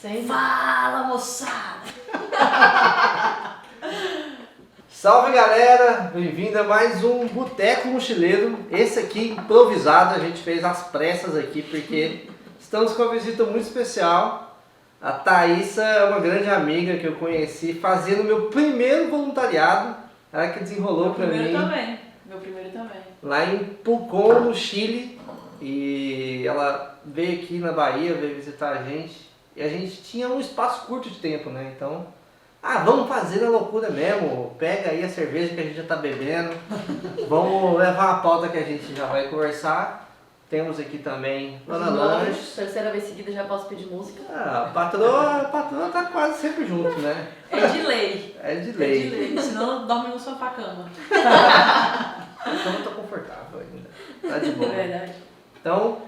Sempre. Fala, moçada! Salve, galera! Bem-vindo a mais um Boteco Mochileiro. Esse aqui improvisado, a gente fez às pressas aqui porque estamos com uma visita muito especial. A Thaísa é uma grande amiga que eu conheci fazendo meu primeiro voluntariado. Ela que desenrolou pra mim. Meu primeiro também. Lá em Pucón, no Chile. E ela veio aqui na Bahia, veio visitar a gente. E a gente tinha um espaço curto de tempo, né? Então, vamos fazer a loucura mesmo. Pega aí a cerveja que a gente já tá bebendo. Vamos levar a pauta que a gente já vai conversar. Temos aqui também Dona Lanche. Terceira vez seguida já posso pedir música. A patroa tá quase sempre junto, né? É de lei. É de É de lei. lei. Senão dorme no sofá-cama. Então eu tô confortável ainda. Tá de boa. É verdade. Então,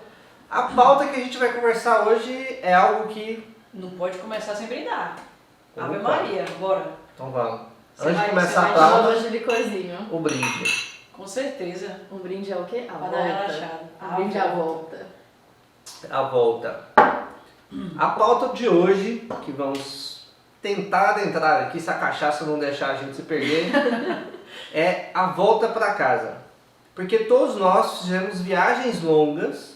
a pauta que a gente vai conversar hoje é algo que... Não pode começar sem brindar. Ave Opa. Maria, bora. Então vamos. Você Antes de vai- começar você a vai Uma pauta, hoje de licorzinho. o brinde. Com certeza. Um brinde é o quê? A Pra volta. dar relaxada. Um brinde é a volta. A volta. A pauta de hoje, que vamos tentar adentrar aqui, se a cachaça não deixar a gente se perder, é a volta para casa. Porque todos nós fizemos viagens longas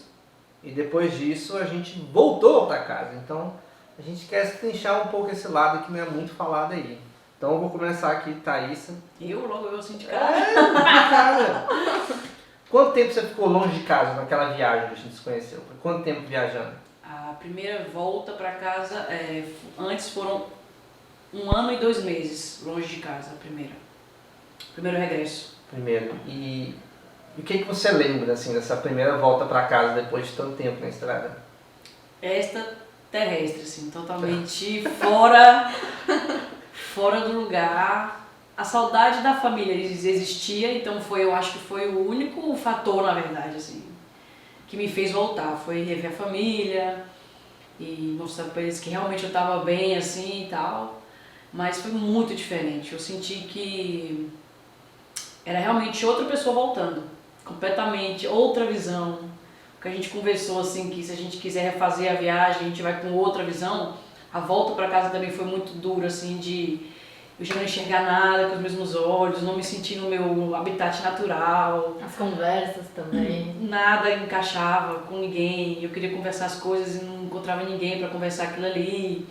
e depois disso a gente voltou para casa. Então a gente quer trinchar um pouco esse lado que não é muito falado aí. Então eu vou começar aqui, Thaísa. Eu assim de cara. Cara, quanto tempo você ficou longe de casa naquela viagem que a gente se conheceu? Foi quanto tempo viajando? A primeira volta pra casa, antes foram 1 ano e 2 meses longe de casa, a primeira. Primeiro regresso. Primeiro. E o que você lembra assim dessa primeira volta para casa depois de tanto tempo na estrada? Esta terrestre, assim, totalmente fora do lugar. A saudade da família existia, então eu acho que foi o único fator, na verdade, assim, que me fez voltar. Foi rever a família e mostrar pra eles que realmente eu tava bem, assim, e tal. Mas foi muito diferente. Eu senti que era realmente outra pessoa voltando. Completamente outra visão. O que a gente conversou, assim, que se a gente quiser refazer a viagem, a gente vai com outra visão. A volta pra casa também foi muito dura, assim, de eu já não enxergar nada com os mesmos olhos, não me sentir no meu habitat natural. As conversas também. Nada encaixava com ninguém, eu queria conversar as coisas e não encontrava ninguém pra conversar aquilo ali.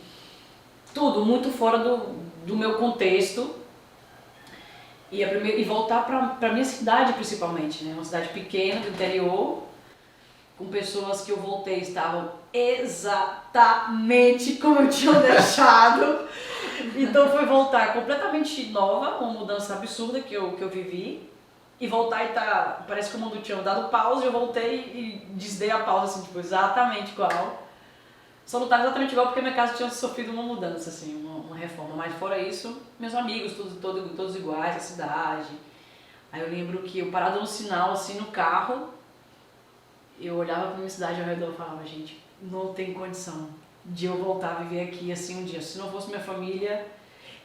Tudo muito fora do meu contexto. E voltar pra minha cidade, principalmente, né? Uma cidade pequena, do interior, com pessoas que eu voltei estavam exatamente como eu tinha deixado. Então foi voltar completamente nova, uma mudança absurda que eu vivi. E voltar e parece que o mundo tinha dado pausa, eu voltei e desdei a pausa, assim, tipo, exatamente igual. Só não estava exatamente igual porque minha casa tinha sofrido uma mudança, assim, uma reforma. Mas fora isso, meus amigos, todos iguais, a cidade. Aí eu lembro que eu parado no sinal, assim, no carro, eu olhava pra minha cidade ao redor e falava, gente, não tem condição de eu voltar a viver aqui, assim, um dia. Se não fosse minha família,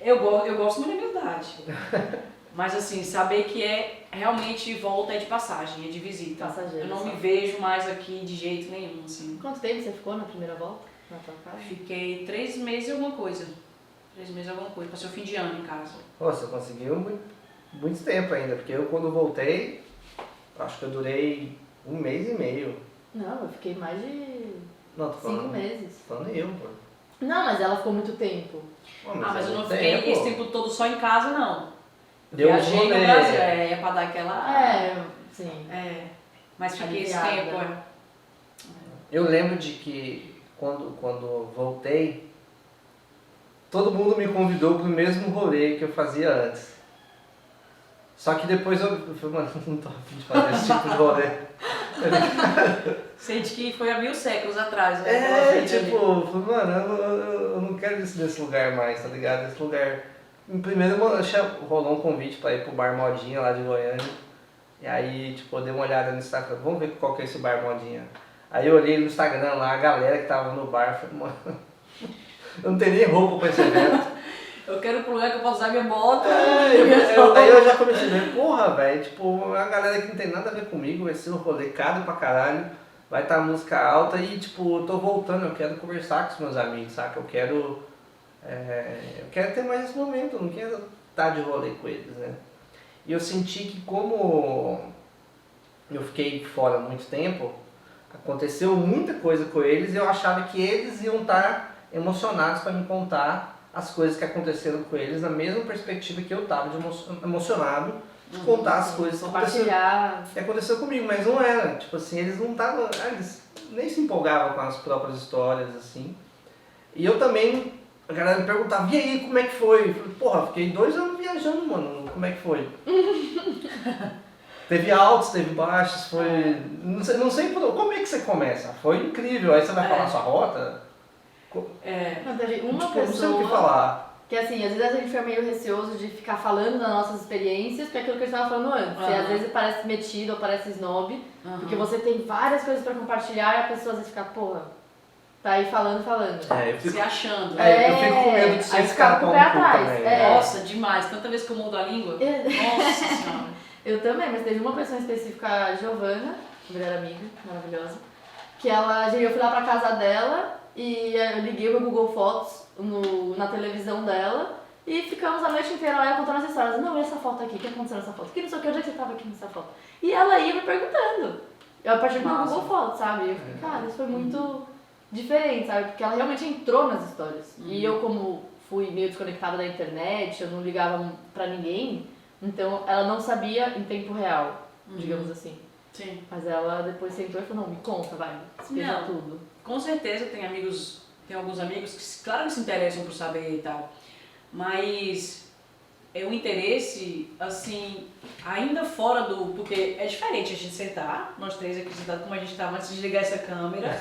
eu gosto muito da minha cidade. Mas, assim, saber que realmente volta é de passagem, é de visita. Passageiro, Eu não só. me vejo mais aqui de jeito nenhum, assim. Quanto tempo você ficou na primeira volta? Na tua casa? Fiquei 3 meses e alguma coisa. 3 meses e alguma coisa. Passei o fim de ano em casa. Pô, você conseguiu muito tempo ainda, porque eu quando voltei, acho que eu durei 1 mês e meio. Não, eu fiquei mais de Não, tô 5 falando, meses. falando eu, pô. Não, mas ela ficou muito tempo. Pô, Mas eu não muito fiquei esse tempo todo só em casa, não. Deu um Viajei no rolê. Brasil, é pra dar aquela... Sim. Mas fiquei esse Aliviada. tempo, Eu lembro de que quando voltei, todo mundo me convidou pro mesmo rolê que eu fazia antes. Só que depois eu falei, mano, não tô afim de fazer esse tipo de rolê. Sente que foi há 1000 séculos atrás, né? Aquela vida ali. Eu falei, mano, eu não quero isso desse lugar mais, tá ligado? Esse lugar... Primeiro rolou um convite pra ir pro Bar Modinha lá de Goiânia. E aí, tipo, eu dei uma olhada no Instagram, vamos ver qual que é esse Bar Modinha. Aí eu olhei no Instagram lá, a galera que tava no bar, falei, mano, eu não tenho nem roupa pra esse evento. Eu quero ir pro lugar que eu posso usar minha moto. Aí eu já comecei a ver, porra, velho, tipo, a galera que não tem nada a ver comigo, vai ser um rolê caro pra caralho. vai estar música alta e, tipo, eu tô voltando, eu quero conversar com os meus amigos, saca? Eu quero ter mais esse momento, eu não quero estar de rolê com eles, né? E eu senti que como eu fiquei fora há muito tempo, aconteceu muita coisa com eles e eu achava que eles iam estar emocionados para me contar as coisas que aconteceram com eles na mesma perspectiva que eu estava de emocionado de contar as coisas que aconteceu comigo, mas não era. Tipo assim, eles não estavam, eles nem se empolgavam com as próprias histórias, assim. E eu também, a galera me perguntava, e aí, como é que foi? Eu falei, porra, fiquei 2 anos viajando, mano, como é que foi? Teve altos, teve baixos, foi... Não sei como é que você começa. Foi incrível, aí você vai falar sua rota. Não, teve uma tipo, não sei o que pessoa falar. que assim, às vezes a gente fica meio receoso de ficar falando das nossas experiências, porque é aquilo que a gente estava falando antes. E às vezes parece metido ou parece snob, porque você tem várias coisas pra compartilhar e a pessoa às vezes fica, porra, tá aí falando. Eu fico se achando. Eu fico com medo de aí ser ficar com o pé atrás. também. Nossa, demais. Tanta vez que eu mudo a língua. Nossa senhora. Eu também, mas teve uma pessoa em específica, a Giovana, melhor amiga, maravilhosa, que eu fui lá pra casa dela e eu liguei o meu Google Fotos na televisão dela e ficamos a noite inteira lá contando as histórias. Não, e essa foto aqui, o que aconteceu nessa foto? Que não sei o que, onde é que você tava aqui nessa foto? E ela ia me perguntando. Eu a partir do meu Google Fotos, sabe? Eu fiquei, cara, isso foi muito diferente, sabe? Porque ela realmente entrou nas histórias. E eu, como fui meio desconectada da internet, eu não ligava pra ninguém, então ela não sabia em tempo real, digamos assim. Sim. Mas ela depois sentou e falou, não, me conta, vai, explica Não. tudo. Com certeza tem alguns amigos que claro que se interessam por saber e tal, mas é um interesse, assim, ainda fora do... Porque é diferente a gente sentar, nós três aqui sentados como a gente estava antes de ligar essa câmera,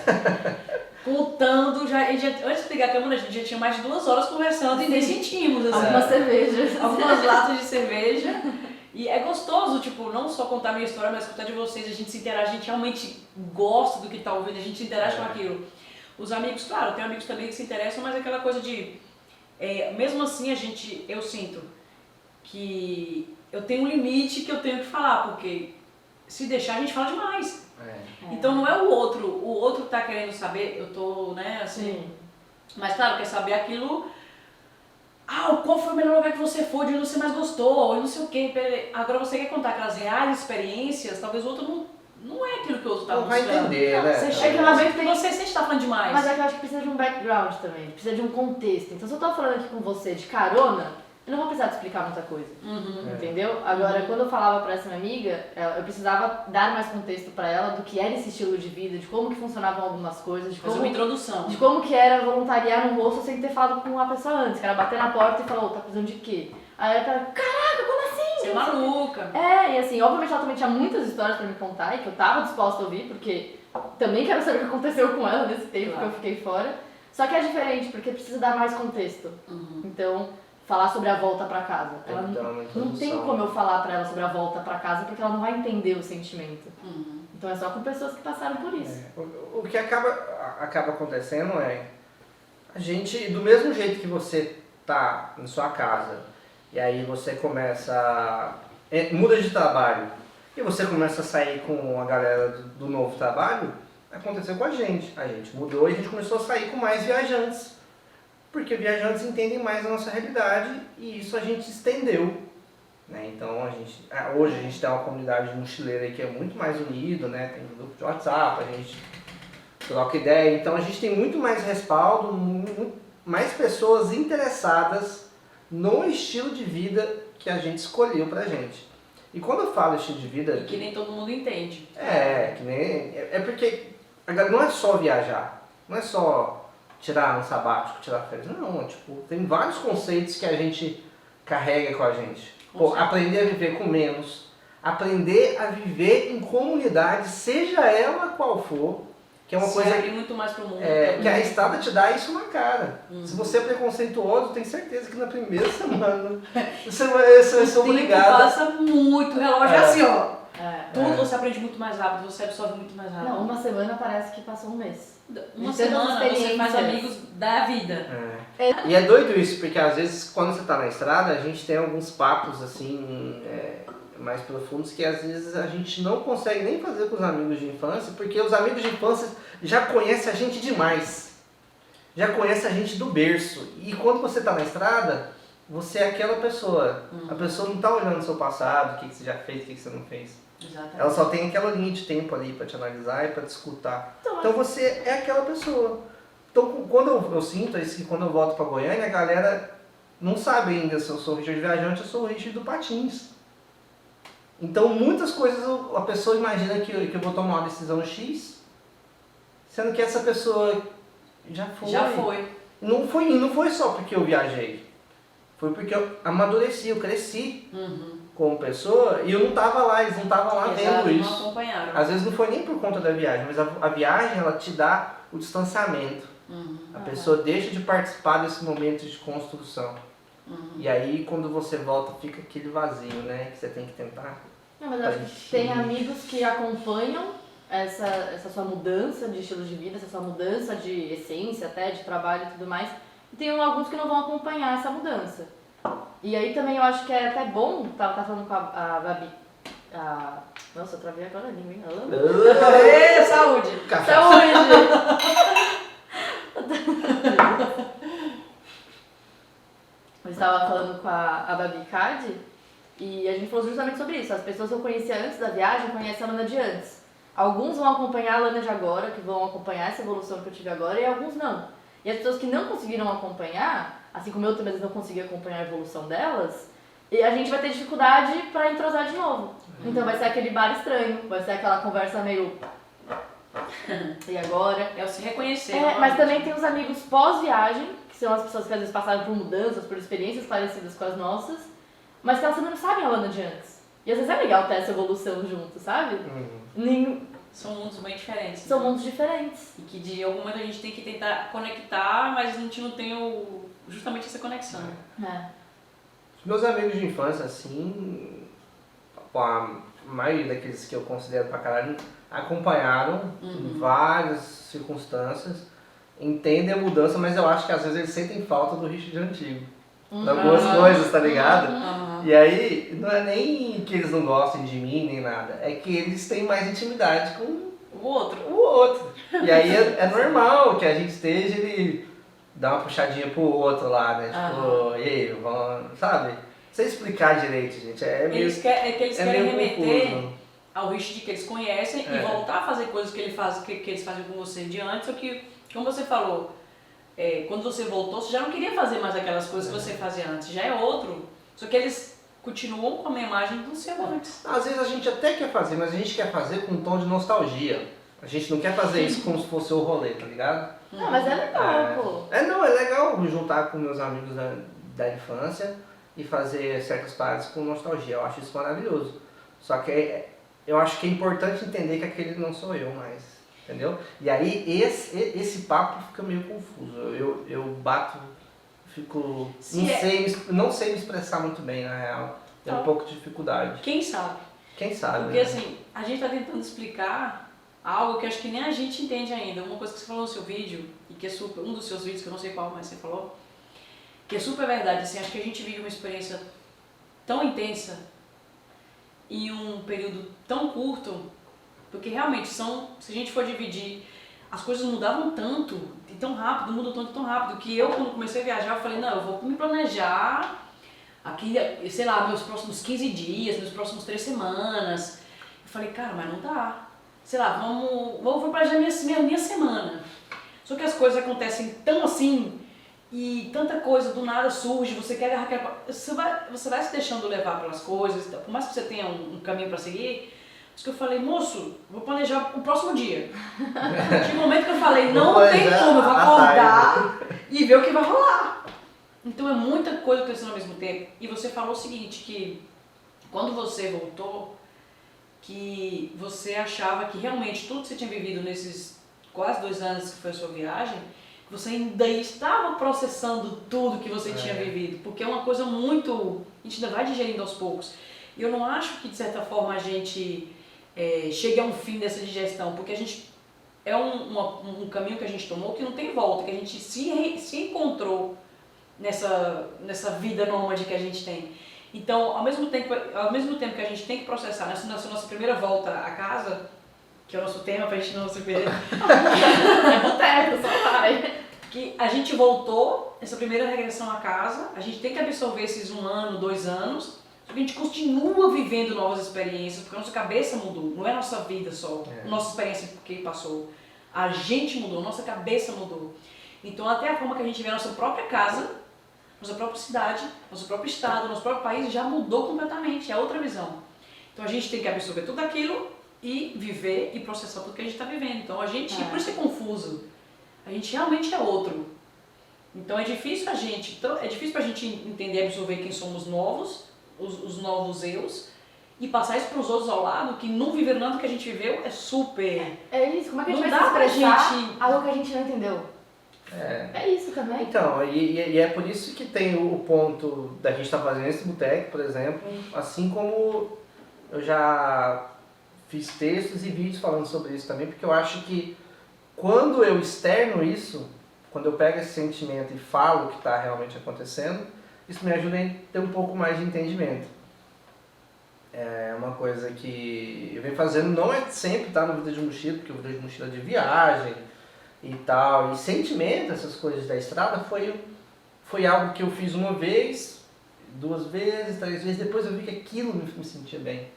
contando, antes de ligar a câmera a gente já tinha mais de 2 horas conversando e nem sentimos, assim. Algumas cervejas. Algumas latas de cerveja. E é gostoso, tipo, não só contar a minha história, mas contar de vocês, a gente se interage, a gente realmente gosta do que tá ouvindo, a gente se interage com aquilo. Os amigos, claro, tem amigos também que se interessam, mas é aquela coisa de... mesmo assim, eu sinto que eu tenho um limite que eu tenho que falar, porque se deixar a gente fala demais. Então não é o outro tá querendo saber, eu tô, né, assim... Sim. Mas claro, quer saber aquilo... qual foi o melhor lugar que você foi, de onde você mais gostou, e não sei o quê. Agora você quer contar aquelas reais experiências, talvez o outro não é aquilo que o outro tá Não vai buscando. entender, né? Você chega lá e você sente que tá falando demais. Mas é que eu acho que precisa de um background também, precisa de um contexto. Então se eu tô falando aqui com você de carona, eu não vou precisar te explicar muita coisa. Entendeu? Agora, quando eu falava pra essa minha amiga, eu precisava dar mais contexto pra ela do que era esse estilo de vida, de como que funcionavam algumas coisas, Fazer uma introdução. de como que era voluntariar no rosto sem ter falado com uma pessoa antes, que era bater na porta e falar, tá precisando de quê? Aí ela, caraca, como assim? Você é maluca. E assim, obviamente ela também tinha muitas histórias pra me contar e que eu tava disposta a ouvir, porque também quero saber o que aconteceu com ela nesse tempo que eu fiquei fora. Só que é diferente, porque precisa dar mais contexto. Então, falar sobre a volta pra casa. Ela não tem como eu falar pra ela sobre a volta pra casa, porque ela não vai entender o sentimento. Então é só com pessoas que passaram por isso. O que acaba acontecendo é, a gente, do mesmo jeito que você tá em sua casa, e aí você muda de trabalho, e você começa a sair com a galera do novo trabalho, aconteceu com a gente. A gente mudou e a gente começou a sair com mais viajantes. Porque viajantes entendem mais a nossa realidade e isso a gente estendeu. Né? Então, hoje a gente tem uma comunidade de mochileiro aí que é muito mais unido, né? Tem um grupo de WhatsApp, a gente troca ideia. Então, a gente tem muito mais respaldo, mais pessoas interessadas no estilo de vida que a gente escolheu pra gente. E quando eu falo estilo de vida... E que nem todo mundo entende. É porque não é só viajar, não é só tirar um sabático, tirar férias. Não, tem vários conceitos que a gente carrega com a gente. Aprender a viver com menos, aprender a viver em comunidade, seja ela qual for, que é uma coisa abrir muito mais pro mundo. Que a estrada te dá isso na cara. Se você é preconceituoso, eu tenho certeza que na primeira semana você vai ser obrigado. O tempo passa muito, o relógio é assim, ó. Tudo você aprende muito mais rápido, você absorve muito mais rápido. Não, uma semana parece que passou um mês. Uma semana você faz amigos da vida. E é doido isso, porque às vezes quando você tá na estrada, a gente tem alguns papos assim, mais profundos que às vezes a gente não consegue nem fazer com os amigos de infância, porque os amigos de infância já conhecem a gente demais. Já conhecem a gente do berço. E quando você está na estrada, você é aquela pessoa. A pessoa não está olhando o seu passado, o que você já fez, o que você não fez. Exatamente. Ela só tem aquela linha de tempo ali para te analisar e para te escutar. Então você é aquela pessoa. Então quando eu sinto isso, que quando eu volto para Goiânia, a galera não sabe ainda se eu sou o Richard Viajante ou sou o Richard do Patins. Então muitas coisas a pessoa imagina que eu vou tomar uma decisão X, sendo que essa pessoa já foi. Já foi. Não foi só porque eu viajei. Foi porque eu amadureci, eu cresci como pessoa e eu não estava lá, eles não estavam lá vendo isso. Não acompanharam. Às vezes não foi nem por conta da viagem, mas a viagem ela te dá o distanciamento. A pessoa deixa de participar desse momento de construção. E aí quando você volta fica aquele vazio, né? Que você tem que tentar. Não, mas eu acho que tem amigos que acompanham essa sua mudança de estilo de vida, essa sua mudança de essência até, de trabalho e tudo mais. E tem alguns que não vão acompanhar essa mudança. E aí também eu acho que é até bom, tava falando com a Babi. Nossa, eu travei agora a língua, hein? Ê, saúde! Saúde! Eu estava falando com a Babi Card e a gente falou justamente sobre isso. As pessoas que eu conhecia antes da viagem conhecem a Lana de antes. Alguns vão acompanhar a Lana de agora, que vão acompanhar essa evolução que eu tive agora, e alguns não. E as pessoas que não conseguiram acompanhar, assim como eu também não consegui acompanhar a evolução delas, e a gente vai ter dificuldade para entrosar de novo. Então vai ser aquele bar estranho, vai ser aquela conversa meio... E agora? É o se reconhecer. Mas também tem os amigos pós-viagem, que são as pessoas que às vezes passaram por mudanças, por experiências parecidas com as nossas, mas que elas também não sabem a Lana de antes. E às vezes é legal ter essa evolução junto, sabe? São mundos bem diferentes. São mundos diferentes. E que de algum momento a gente tem que tentar conectar, mas a gente não tem justamente essa conexão. Os meus amigos de infância, assim, a maioria daqueles que eu considero pra caralho, acompanharam em várias circunstâncias, entendem a mudança, mas eu acho que às vezes eles sentem falta do Richard antigo. De algumas coisas, tá ligado? E aí, não é nem que eles não gostem de mim, nem nada, é que eles têm mais intimidade com o outro. E aí é normal que a gente esteja e dá uma puxadinha pro outro lá, né? Tipo, e aí, vamos, sabe? Sem explicar direito, gente. Eles querem remeter confuso ao Richard que eles conhecem e voltar a fazer coisas que eles fazem com você de antes, ou que, como você falou, quando você voltou, você já não queria fazer mais aquelas coisas que você fazia antes, já é outro. Só que eles continuam com a minha imagem do seu antes. Às vezes a gente até quer fazer, mas a gente quer fazer com um tom de nostalgia. A gente não quer fazer isso como se fosse o rolê, tá ligado? Não, mas é legal, pô. Não, é legal me juntar com meus amigos da infância e fazer certas paradas com nostalgia. Eu acho isso maravilhoso. Só que eu acho que é importante entender que aquele não sou eu mais. Entendeu? E aí esse papo fica meio confuso. Eu bato, fico. Não sei me expressar muito bem, na real. Tem um pouco de dificuldade. Quem sabe? Quem sabe? Porque assim, a gente tá tentando explicar algo que acho que nem a gente entende ainda. Uma coisa que você falou no seu vídeo, e que é super. Um dos seus vídeos, que eu não sei qual, mas você falou, que é super verdade. Assim, acho que a gente vive uma experiência tão intensa em um período tão curto. Porque realmente se a gente for dividir, as coisas mudavam tanto, e tão rápido, mudam tanto, tão rápido, que eu quando comecei a viajar, eu falei, não, eu vou me planejar aqui, sei lá, meus próximos 15 dias, meus próximos 3 semanas. Eu falei, cara, mas não dá. Sei lá, vou planejar minha semana. Só que as coisas acontecem tão assim, e tanta coisa do nada surge, você quer agarrar, você vai se deixando levar pelas coisas, por mais que você tenha um caminho para seguir. Por isso que eu falei, moço, vou planejar o próximo dia. Tinha um momento que eu falei, não tem como, eu vou acordar e ver o que vai rolar. Então é muita coisa acontecendo ao mesmo tempo. E você falou o seguinte, que quando você voltou, que você achava que realmente tudo que você tinha vivido nesses quase 2 anos que foi a sua viagem, você ainda estava processando tudo que você tinha vivido. Porque é uma coisa muito... A gente ainda vai digerindo aos poucos. E eu não acho que, de certa forma, a gente... chegue a um fim dessa digestão, porque a gente é um caminho que a gente tomou que não tem volta, que a gente se encontrou nessa vida nômade que a gente tem. Então, ao mesmo tempo que a gente tem que processar nessa nossa primeira volta à casa, que é o nosso tema pra gente não se perder, É boteco, só vai. que a gente voltou, essa primeira regressão à casa, a gente tem que absorver esses 1 ano, 2 anos, só que a gente continua vivendo novas experiências, porque a nossa cabeça mudou, não é a nossa vida só, nossa experiência porque passou. A gente mudou, nossa cabeça mudou. Então, até a forma que a gente vê a nossa própria casa, nossa própria cidade, nosso próprio estado, nosso próprio país já mudou completamente, é outra visão. Então a gente tem que absorver tudo aquilo e viver e processar tudo que a gente está vivendo. Então a gente, por isso é confuso, a gente realmente é outro. Então é difícil pra gente entender e absorver quem somos novos, os novos eus, e passar isso pros outros ao lado, que não viveram nada que a gente viveu, é super... É isso, como é que a gente Não vai dá pra expressar gente- algo que a gente não entendeu? É isso também. Então, e é por isso que tem o ponto da gente estar fazendo esse boteco, por exemplo, assim como eu já fiz textos e vídeos falando sobre isso também, porque eu acho que quando eu externo isso, quando eu pego esse sentimento e falo o que está realmente acontecendo, isso me ajuda a ter um pouco mais de entendimento. É uma coisa que eu venho fazendo, não é sempre estar no Vida de Mochila, porque o Vida de Mochila é de viagem e tal, e sentimento, essas coisas da estrada, foi algo que eu fiz uma vez, 2 vezes, 3 vezes, depois eu vi que aquilo me sentia bem.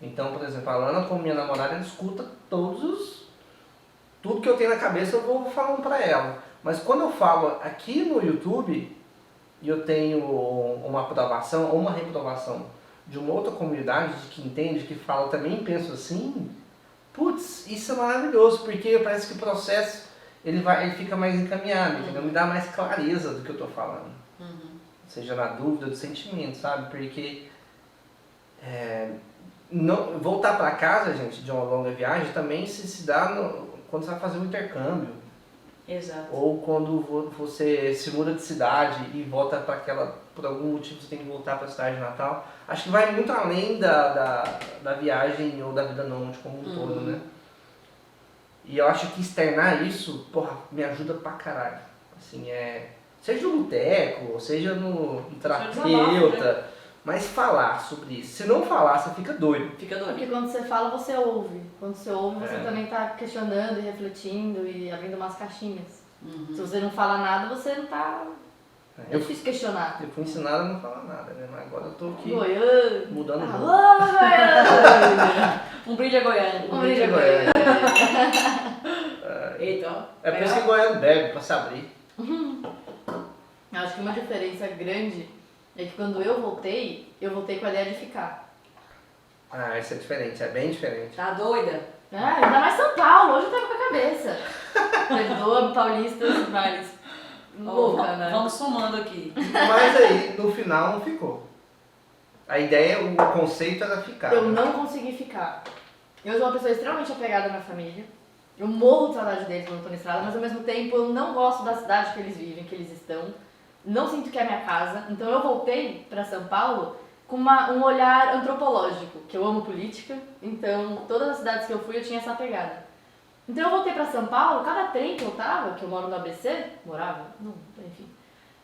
Então, por exemplo, a Lana, como minha namorada, ela escuta tudo que eu tenho na cabeça eu vou falando pra ela. Mas quando eu falo aqui no YouTube, e eu tenho uma aprovação ou uma reprovação de uma outra comunidade que entende, que fala, também penso assim, putz, isso é maravilhoso, porque parece que o processo ele fica mais encaminhado, entendeu? Me dá mais clareza do que eu estou falando. Seja na dúvida, do sentimento, sabe? Porque não, voltar para casa, gente, de uma longa viagem, também se dá quando você vai fazer um intercâmbio. Exato. Ou quando você se muda de cidade e volta para aquela, por algum motivo você tem que voltar para a cidade natal. Acho que vai muito além da viagem ou da vida nômade como um todo, né? E eu acho que externar isso, porra, me ajuda pra caralho. Assim, seja no boteco, ou seja no terapeuta, mas falar sobre isso. Se não falar, você fica doido. Porque quando você fala, você ouve. Quando você ouve, você também está questionando e refletindo e abrindo umas caixinhas. Se você não fala nada, você não tá... É difícil questionar. Eu fui ensinado a não falar nada, né? Mas agora eu tô aqui Goiânia. mudando o jogo. Alô, Goiânia! Um brinde a Goiânia. Um brinde a Goiânia. Eita, ó. É por isso que Goiânia bebe, pra se abrir. Acho que uma diferença grande é que quando eu voltei com a ideia de ficar. Ah, isso é diferente, é bem diferente. Tá doida? Ainda mais São Paulo, hoje eu tava com a cabeça. Perdoa, paulistas, mas... louca, né? Vamos somando aqui. Mas aí, no final, não ficou. A ideia, o conceito era ficar. Eu não consegui ficar. Eu sou uma pessoa extremamente apegada à minha família. Eu morro de saudade deles quando eu tô na estrada, mas ao mesmo tempo eu não gosto da cidade que eles vivem, que eles estão. Não sinto que é minha casa. Então eu voltei pra São Paulo com um olhar antropológico, que eu amo política. Então todas as cidades que eu fui eu tinha essa pegada. Então eu voltei pra São Paulo, cada trem que eu tava, que eu moro no ABC, enfim.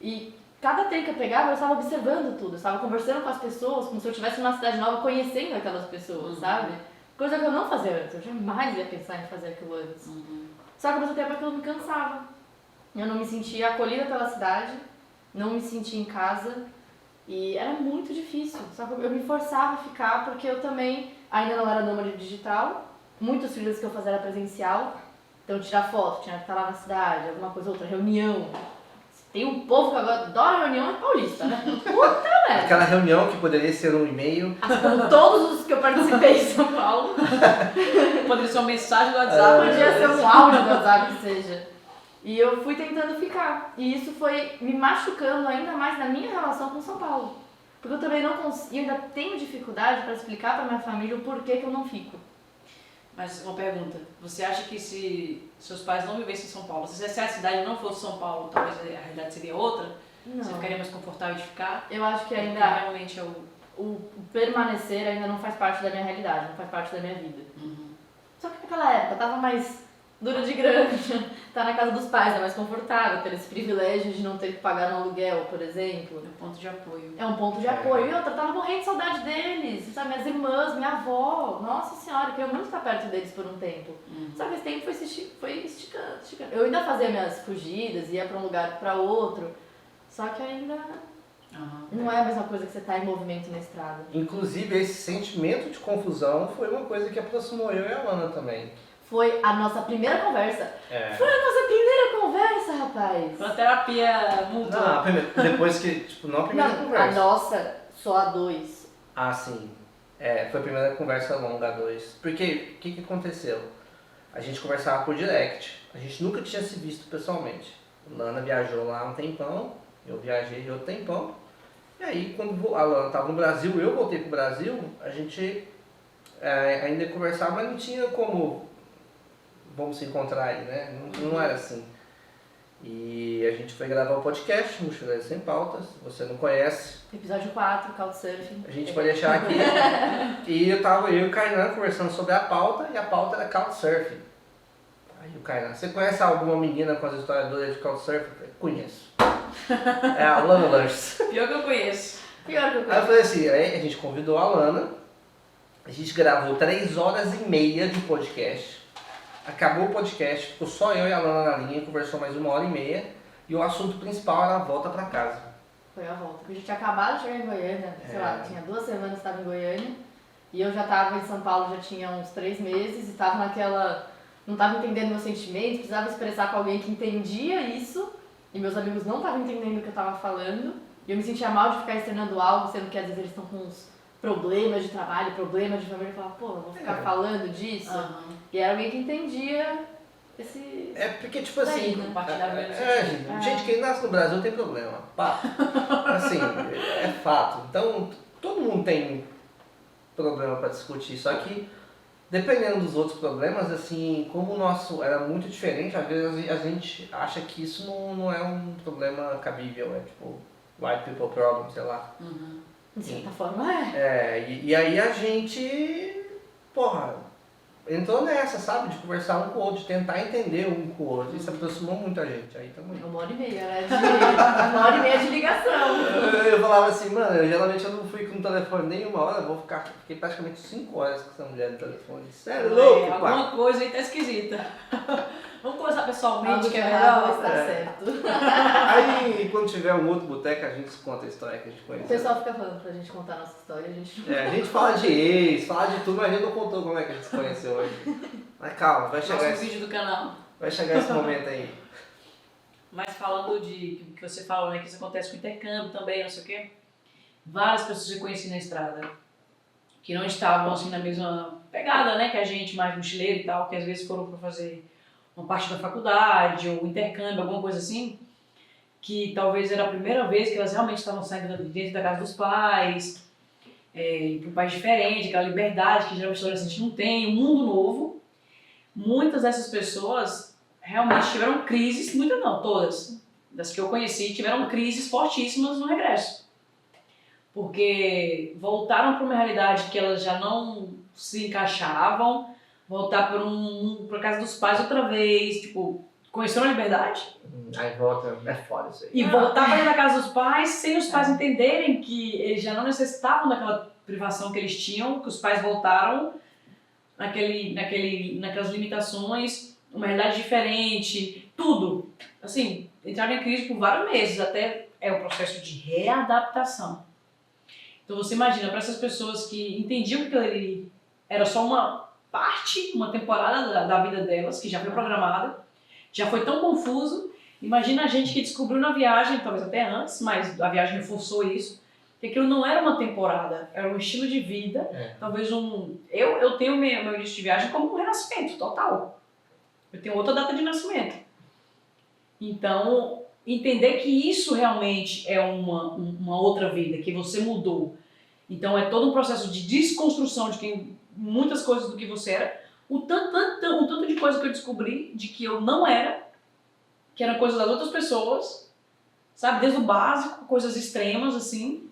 E cada trem que eu pegava, eu estava observando tudo, eu estava conversando com as pessoas, como se eu estivesse numa cidade nova, conhecendo aquelas pessoas, sabe? Coisa que eu não fazia antes, eu jamais ia pensar em fazer aquilo antes. Só que ao mesmo tempo aquilo me cansava. Eu não me sentia acolhida pela cidade, não me sentia em casa, e era muito difícil. Só que eu me forçava a ficar, porque eu também ainda não era nômade digital. Muitos filhos que eu fazia era presencial, então tirar foto, tinha que estar lá na cidade, alguma coisa outra, reunião. Tem um povo que agora adora reunião, é paulista, né? Puta merda! Aquela reunião que poderia ser um e-mail. Como todos os que eu participei em São Paulo. Poderia ser uma mensagem do WhatsApp. Podia ser um áudio do WhatsApp, que seja. E eu fui tentando ficar. E isso foi me machucando ainda mais na minha relação com São Paulo. Porque eu também não consigo, ainda tenho dificuldade para explicar para minha família o porquê que eu não fico. Mas uma pergunta, você acha que se seus pais não vivessem em São Paulo, se a cidade não fosse São Paulo, talvez a realidade seria outra? Não. Você ficaria mais confortável de ficar? Eu acho que ainda realmente é o permanecer ainda não faz parte da minha realidade, não faz parte da minha vida. Só que naquela época eu tava mais duro de grana, tá na casa dos pais, é mais confortável, ter esse privilégio de não ter que pagar no aluguel, por exemplo. É um ponto de apoio. É um ponto de apoio. E outra, eu tava morrendo de saudade deles, sabe? Minhas irmãs, minha avó, nossa senhora, eu queria muito estar perto deles por um tempo. Só que esse tempo foi esticando. Eu ainda fazia minhas fugidas, ia pra um lugar pra outro, só que ainda não é a mesma coisa que você tá em movimento na estrada. Inclusive, esse sentimento de confusão foi uma coisa que aproximou eu e a Lana também. Foi a nossa primeira conversa. Foi a nossa primeira conversa, rapaz. Foi uma terapia mútua. Não, depois que, tipo, não a primeira conversa. A nossa, só a 2. Ah, sim. Foi a primeira conversa longa a 2. Porque, o que aconteceu? A gente conversava por direct. A gente nunca tinha se visto pessoalmente. Lana viajou lá um tempão, eu viajei outro tempão. E aí, quando a Lana estava no Brasil, eu voltei pro Brasil, a gente ainda conversava, mas não tinha como vamos se encontrar aí, né? Não era assim. E a gente foi gravar o podcast, Mochileiros Sem Pautas, você não conhece. Episódio 4, Couchsurfing. A gente vai deixar aqui. E eu e o Kainan conversando sobre a pauta, e a pauta era Couchsurfing. Aí o Kainan, você conhece alguma menina com as historiadoras de Couchsurfing? Eu falei, conheço. É a Lana Lanches. Pior que eu conheço. Aí eu falei assim, aí a gente convidou a Lana, a gente gravou 3 horas e meia de podcast. Acabou o podcast, ficou só eu e a Lana na linha, conversou mais 1h30 e o assunto principal era a volta pra casa. Foi a volta, porque a gente tinha acabado de chegar em Goiânia, sei lá, tinha 2 semanas que estava em Goiânia e eu já estava em São Paulo já tinha uns 3 meses e estava naquela, não estava entendendo meus sentimentos, precisava expressar com alguém que entendia isso e meus amigos não estavam entendendo o que eu estava falando e eu me sentia mal de ficar externando algo, sendo que às vezes eles estão com uns problemas de trabalho, problemas de família, eu falava, pô, eu vou ficar falando disso. E era alguém que entendia esse... Porque, tipo assim, né? gente, quem nasce no Brasil tem problema, pá. Assim, é fato. Então, todo mundo tem problema pra discutir, só que dependendo dos outros problemas, assim, como o nosso era muito diferente, às vezes a gente acha que isso não é um problema cabível, é tipo, white people problem, sei lá. De certa forma E aí a gente, porra, entrou nessa, sabe? De conversar um com o outro, de tentar entender um com o outro. Isso aproximou muito a gente. Aí tamo aí. 1h30, né? 1h30 de ligação. Eu falava assim, mano, eu não fui com o telefone nem 1 hora, fiquei praticamente 5 horas com essa mulher no telefone. Sério, louco, pá. Alguma coisa aí tá esquisita. Vamos conversar pessoalmente, que é melhor. melhor. Está certo. Aí, quando tiver um outro boteco, a gente conta a história que a gente O conheceu. pessoal fica falando pra gente contar a nossa história, a gente... A gente fala de ex, fala de tudo, mas a gente não contou como é que a gente se conheceu hoje. Mas calma, vai chegar Nosso vídeo do canal. Vai chegar esse momento aí. Mas falando de que você falou, né, que isso acontece com intercâmbio também, não sei o quê. Várias pessoas que eu conheci na estrada que não estavam assim na mesma pegada, né, que a gente, mais mochileiro e tal, que às vezes foram para fazer uma parte da faculdade ou intercâmbio, alguma coisa assim, que talvez era a primeira vez que elas realmente estavam saindo de dentro da casa dos pais, para um país diferente, aquela liberdade que geralmente os adolescentes não têm, um mundo novo. Muitas dessas pessoas realmente tiveram crises, muitas não, todas, das que eu conheci, tiveram crises fortíssimas no regresso. Porque voltaram para uma realidade que elas já não se encaixavam, voltar para casa dos pais outra vez, tipo, conheceram a liberdade. Aí volta, é foda isso aí. E voltar para a casa dos pais sem os pais entenderem que eles já não necessitavam daquela privação que eles tinham, que os pais voltaram naquelas limitações, uma realidade diferente, tudo. Assim, entraram em crise por vários meses, até o processo de readaptação. Então você imagina, para essas pessoas que entendiam que aquilo ali era só uma parte, uma temporada da vida delas, que já foi programada, já foi tão confuso. Imagina a gente que descobriu na viagem, talvez até antes, mas a viagem reforçou isso, que aquilo não era uma temporada, era um estilo de vida, talvez Eu tenho meu início de viagem como um renascimento total. Eu tenho outra data de nascimento. Então, entender que isso realmente é uma outra vida, que você mudou. Então, é todo um processo de desconstrução de muitas coisas do que você era. O tanto de coisa que eu descobri de que eu não era, que eram coisas das outras pessoas, sabe? Desde o básico, coisas extremas, assim.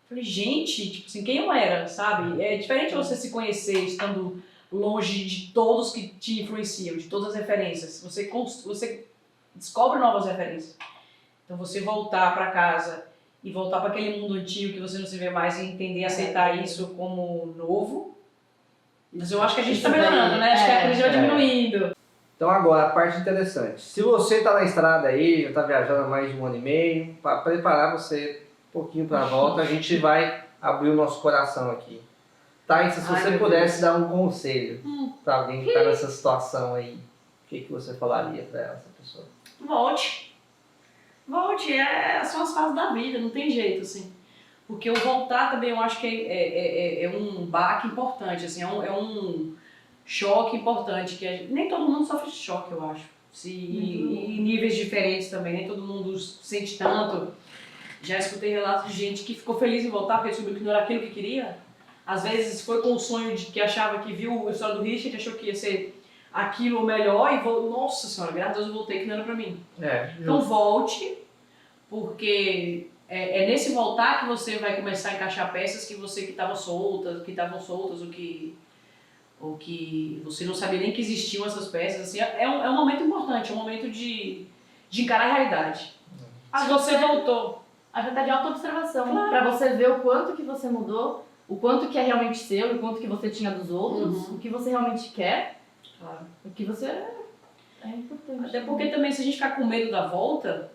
Falei, gente, tipo assim, quem eu era, sabe? É diferente você se conhecer estando longe de todos que te influenciam, de todas as referências. Você descobre novas referências. Então você voltar para casa e voltar para aquele mundo antigo que você não se vê mais e entender e aceitar isso como novo. Mas eu acho que a gente está melhorando, né? Acho que a crise vai diminuindo. Então agora, a parte interessante. Se você está na estrada aí, já está viajando há mais de 1 ano e meio, para preparar você um pouquinho para a volta, a gente vai abrir o nosso coração aqui. Tá, e se você pudesse dar um conselho para alguém que está nessa situação aí, o que você falaria para essa pessoa? Volte, são as fases da vida, não tem jeito, assim. Porque o voltar também eu acho que é um baque importante, assim, é um choque importante, que nem todo mundo sofre de choque, eu acho. E em níveis diferentes também, nem todo mundo sente tanto. Já escutei relatos de gente que ficou feliz em voltar porque descobriu que não era aquilo que queria. Às vezes foi com o sonho de que achava que viu a história do Richard, achou que ia ser aquilo ou melhor e voltou. Nossa senhora, graças a Deus eu voltei que não era pra mim. Então volte, porque é nesse voltar que você vai começar a encaixar peças que estavam soltas, ou que você não sabia nem que existiam essas peças. Assim, é um momento importante, é um momento de encarar a realidade. Se você voltou. A verdade é autoobservação, Claro. Pra você ver o quanto que você mudou, o quanto que é realmente seu, o quanto que você tinha dos outros, o que você realmente quer, Claro. o que você é importante. Até porque também se a gente ficar com medo da volta,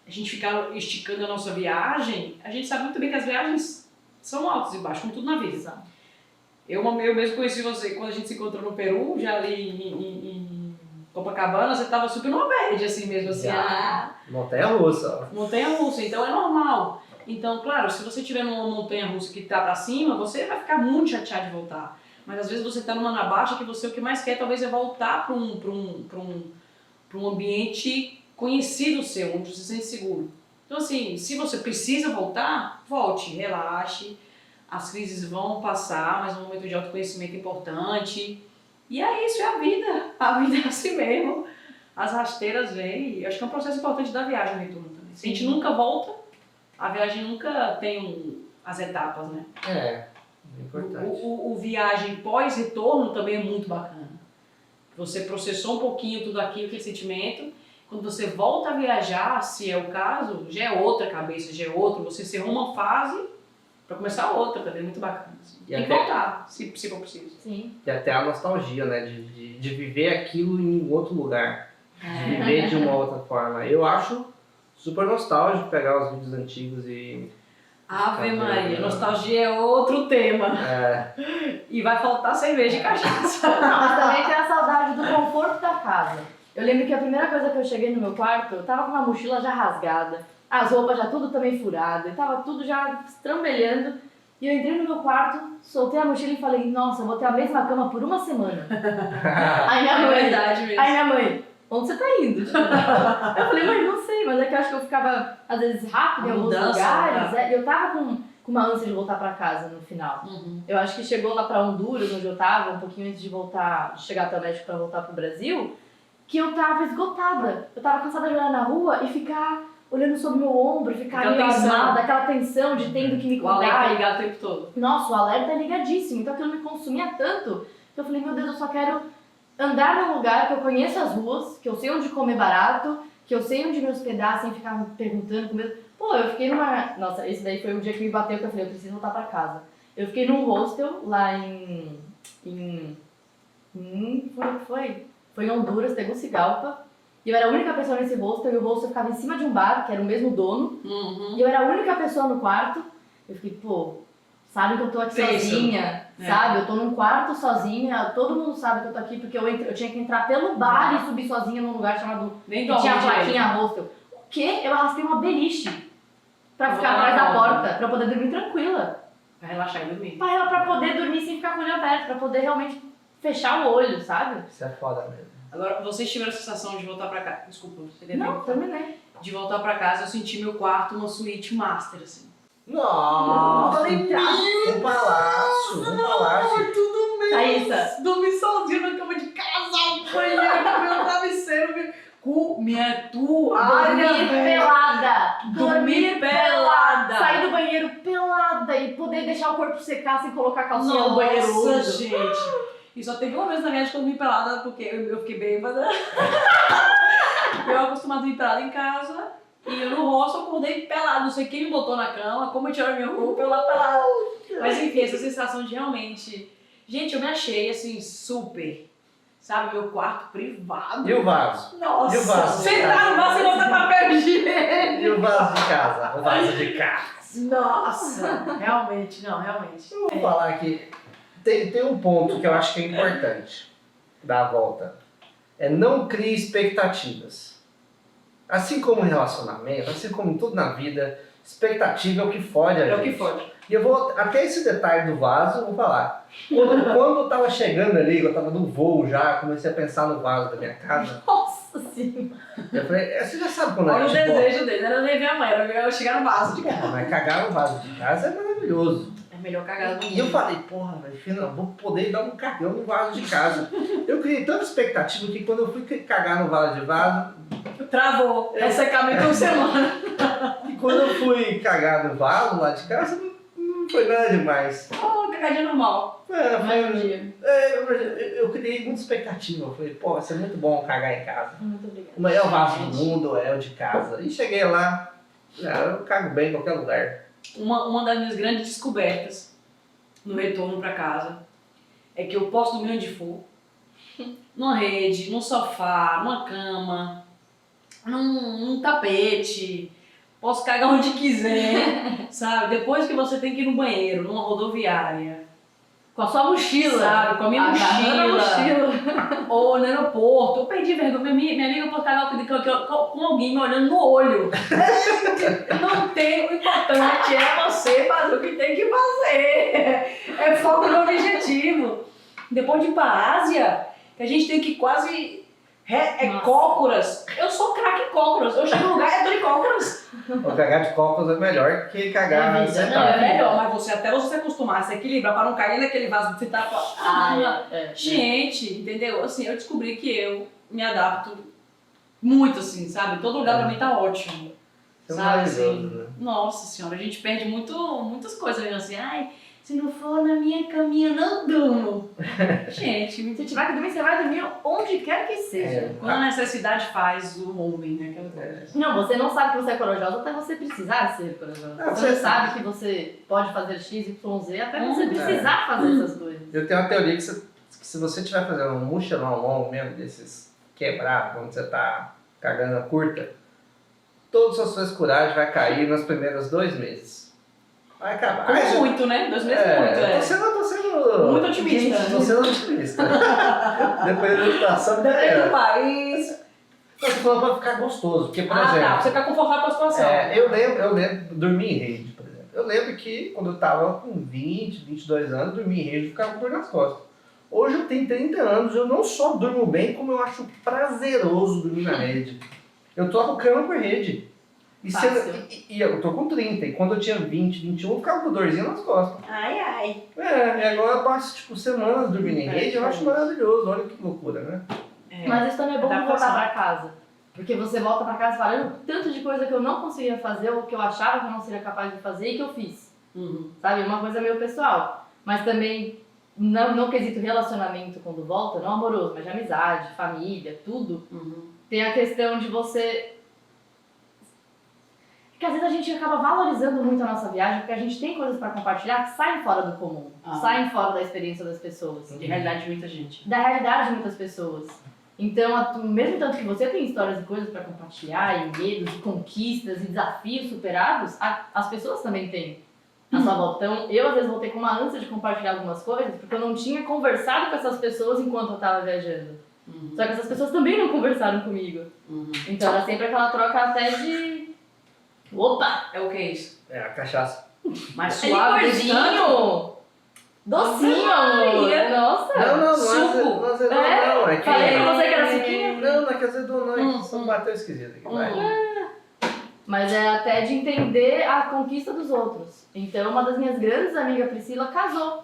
a gente ficar esticando a nossa viagem, a gente sabe muito bem que as viagens são altos e baixos, como tudo na vida. Eu mesmo conheci você quando a gente se encontrou no Peru, já ali em Copacabana, você tava super numa bad, assim mesmo, assim. Montanha-russa. Montanha-russa, então é normal. Então, claro, se você estiver numa montanha-russa que tá pra cima, você vai ficar muito chateado de voltar. Mas às vezes você tá numa na baixa que você o que mais quer talvez é voltar pra um ambiente conhecido seu, onde você se sente seguro. Então assim, se você precisa voltar, volte, relaxe. As crises vão passar, mas é um momento de autoconhecimento importante. E é isso, é a vida. A vida é assim mesmo. As rasteiras vêm. Acho que é um processo importante da viagem, o retorno também. Se a gente nunca volta, a viagem nunca tem as etapas, né? É importante. O viagem pós-retorno também é muito bacana. Você processou um pouquinho tudo aquilo, aquele sentimento. Quando você volta a viajar, se é o caso, já é outra cabeça, já é outro. Você encerrou uma fase pra começar outra também, muito bacana. Assim. Tem que voltar, se for preciso. Sim. E até a nostalgia, né? De viver aquilo em outro lugar. De viver de uma outra forma. Eu acho super nostálgico pegar os vídeos antigos e... Ave Maria, nostalgia é outro tema. E vai faltar cerveja e cachaça. Mas também tem a saudade do conforto da casa. Eu lembro que a primeira coisa que eu cheguei no meu quarto, eu tava com uma mochila já rasgada, as roupas já tudo também furadas, tava tudo já estrambelhando. E eu entrei no meu quarto, soltei a mochila e falei, nossa, eu vou ter a mesma cama por 1 semana. Aí minha mãe, verdade mesmo. Aí minha mãe, onde você tá indo? Tipo, eu falei, mãe, não sei, mas é que eu acho que eu ficava, às vezes, rápido em alguns lugares. E eu tava com uma ânsia de voltar pra casa no final. Eu acho que chegou lá pra Honduras, onde eu tava, um pouquinho antes de chegar até o México pra voltar pro Brasil, que eu tava esgotada. Eu tava cansada de olhar na rua e ficar olhando sobre o meu ombro, ficar meio armada, aquela tensão de tendo que me cuidar. O alerta é ligado o tempo todo. Nossa, o alerta é ligadíssimo. Então aquilo me consumia tanto que eu falei, meu Deus, eu só quero andar num lugar que eu conheço as ruas, que eu sei onde comer barato, que eu sei onde me hospedar sem ficar me perguntando, com medo. Pô, eu fiquei numa... Nossa, esse daí foi o dia que me bateu, que eu falei, eu preciso voltar pra casa. Eu fiquei num hostel lá Foi em Honduras, Tegucigalpa. E eu era a única pessoa nesse hostel, e o hostel ficava em cima de um bar, que era o mesmo dono. E eu era a única pessoa no quarto. Eu fiquei, pô, sabe que eu tô aqui sozinha, sabe? Eu tô num quarto sozinha, todo mundo sabe que eu tô aqui, porque eu tinha que entrar pelo bar e subir sozinha num lugar chamado... Nem que tinha a plaquinha hostel. O quê? Eu arrastei uma beliche pra ficar atrás da porta, pra poder dormir tranquila. Pra relaxar e dormir. Pra poder dormir sem ficar com o olho aberto, pra poder realmente fechar o olho, sabe? Isso é foda mesmo. Agora, vocês tiveram a sensação de voltar pra casa? Desculpa, você Não, terminei. De voltar pra casa, eu senti meu quarto uma suíte master, assim. Nossa! Um palácio! Tudo mesmo! Thaísa. Dormi sozinho na cama de casal, banheiro, meu travesseiro, com minha toalha. Dormir pelada! Dormir pelada! Sair do banheiro pelada e poder deixar o corpo secar sem colocar a calcinha no banheiro Nossa, úmido. gente! E só teve uma vez na viagem que eu dormi pelada, porque eu fiquei bêbada. Eu acostumado a dormir pelada em casa. E eu no rosto acordei pelado. Não sei quem me botou na cama, como eu tirei minha roupa, eu lá pelada. Mas enfim, essa sensação de realmente... Gente, eu me achei assim, super... Sabe, meu quarto privado. E o vaso? Nossa, E o vaso? sentar no vaso e botar papel higiênico. E o vaso de casa? O vaso de casa. Nossa, realmente, não, realmente. Eu vou falar aqui, tem um ponto que eu acho que é importante dar a volta. É não crie expectativas. Assim como em relacionamento, assim como em tudo na vida, expectativa é o que fode a gente. É o que fode. E eu vou, até esse detalhe do vaso, eu vou falar. Quando eu tava chegando ali, eu tava no voo já, comecei a pensar no vaso da minha casa. Nossa senhora. Eu falei, você já sabe quando Olha a o gente desejo dele, não era nem ver a mãe, era eu chegar no vaso de casa. mas cagar no vaso de casa é maravilhoso. É melhor cagar no E eu falei, porra, velho, vou poder dar um cagão no vaso de casa. Eu criei tanta expectativa que quando eu fui cagar no vaso de vaso, Travou, é secamento uma semana. e quando eu fui cagar no vaso lá de casa, não foi nada demais. Oh, cagadinha normal. Mais um dia. Eu criei muita expectativa. Eu falei, pô, vai ser muito bom cagar em casa. Muito obrigada. O melhor vaso do mundo é o de casa. E cheguei lá, eu cago bem em qualquer lugar. Uma das minhas grandes descobertas no retorno pra casa é que eu posso dormir onde for. Numa rede, num sofá, numa cama, num tapete. Posso cagar onde quiser, sabe? Depois que você tem que ir no banheiro, numa rodoviária. Com a sua mochila. Sabe? Com a minha Agarrando mochila. a mochila. Ou no aeroporto. Eu perdi vergonha. Minha amiga pode cagar com alguém me olhando no olho. Não tem. O importante é você fazer o que tem que fazer. É foco no objetivo. Depois de ir pra Ásia, que a gente tem que quase... Nossa. cócoras. Eu sou craque em cócoras. Eu chego no lugar e tô em cócoras. O cagar de cócoras é melhor que cagar É vida, sentado. É melhor, mas você até você se acostumar, se equilibrar pra não cair naquele vaso que você tá... Gente, entendeu? Assim, eu descobri que eu me adapto muito, assim, sabe? Todo lugar pra mim tá ótimo. Isso é Sabe, maravilhoso, assim? né? Nossa senhora, a gente perde muitas coisas, né? Assim, ai, se não for na minha caminha, eu não durmo. Gente, Se tiver que dormir, você vai dormir onde quer que seja. quando a necessidade faz o homem, né? Aquela coisa. Não, você não sabe que você é corajosa até você precisar ser corajosa. Ah, Você você não sabe que você pode fazer X, Y, Z até você precisar fazer essas coisas. Eu tenho uma teoria que se você estiver fazendo um mochilão longo mesmo, desses quebrados, quando você tá cagando a curta, todas as suas coragem vai cair nos primeiros 2 meses. Vai acabar. Como muito, né? 2 meses muito, Tô sendo Muito otimista. Tô sendo otimista. Depois da situação, Depende do país. eu tô falando pra ficar gostoso, porque, por Tá. Você exemplo, fica confortável com a situação. eu lembro, dormir em rede, por exemplo. Eu lembro que quando eu tava com 20, 22 anos, dormir em rede e ficava com dor nas costas. Hoje eu tenho 30 anos, eu não só durmo bem, como eu acho prazeroso dormir na rede. Eu troco cama por rede. E eu tô com 30, e quando eu tinha 20, 21, eu ficava com dorzinha nas costas. Ai. E agora eu passo, tipo, semanas dormindo em rede, eu acho maravilhoso, olha que loucura, né? Mas isso também é bom pra voltar Adaptação. pra casa. Porque você volta pra casa falando tanto de coisa que eu não conseguia fazer, ou que eu achava que eu não seria capaz de fazer e que eu fiz. Uhum. Sabe? Uma coisa meio pessoal. Mas também, não quesito relacionamento quando volta, não amoroso, mas de amizade, família, tudo. Uhum. Tem a questão de você... Porque às vezes a gente acaba valorizando muito a nossa viagem, porque a gente tem coisas pra compartilhar que saem fora do comum, saem fora da experiência das pessoas. De realidade de muita gente. Da realidade de muitas pessoas. Então, mesmo tanto que você tem histórias e coisas pra compartilhar, e medos, e conquistas, e desafios superados, as pessoas também têm na sua volta. Então, eu às vezes voltei com uma ânsia de compartilhar algumas coisas, porque eu não tinha conversado com essas pessoas enquanto eu tava viajando. Uhum. Só que essas pessoas também não conversaram comigo. Uhum. Então, era sempre aquela troca até de... Opa! É o que é isso? É, a cachaça. Mais suave. Licorzinho! Docinho, Maria. amor! Nossa! Não Suco. não é azedou, não. É que... Falei pra você que era suquinho? Não é que azedou, não. É que só bateu esquisito aqui, vai. Mas é até de entender a conquista dos outros. Então, uma das minhas grandes amigas, Priscila, casou.